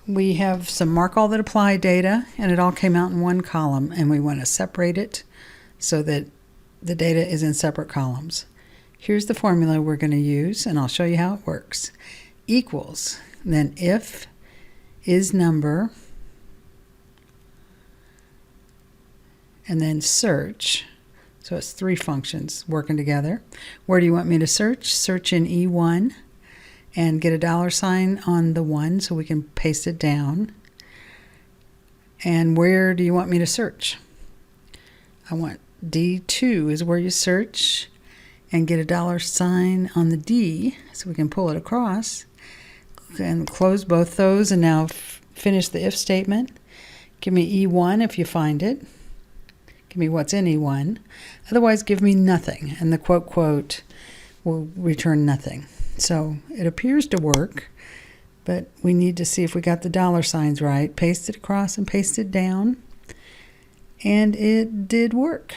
we have some mark all that apply data, and it all came out in one column, and we want to separate it so that the data is in separate columns. Here's the formula we're going to use, and I'll show you how it works. Equals, then if is number, and then search. So it's three functions working together. Where do you want me to search? Search in E1 and get a $ on the 1 so we can paste it down. And where do you want me to search? I want D2 is where you search and get a $ on the D so we can pull it across. And close both those, and now finish the if statement. Give me E1 if you find it. Give me what's in E1. Otherwise, give me nothing, and the quote will return nothing. So it appears to work, but we need to see if we got the $ right. Paste it across and paste it down, and it did work.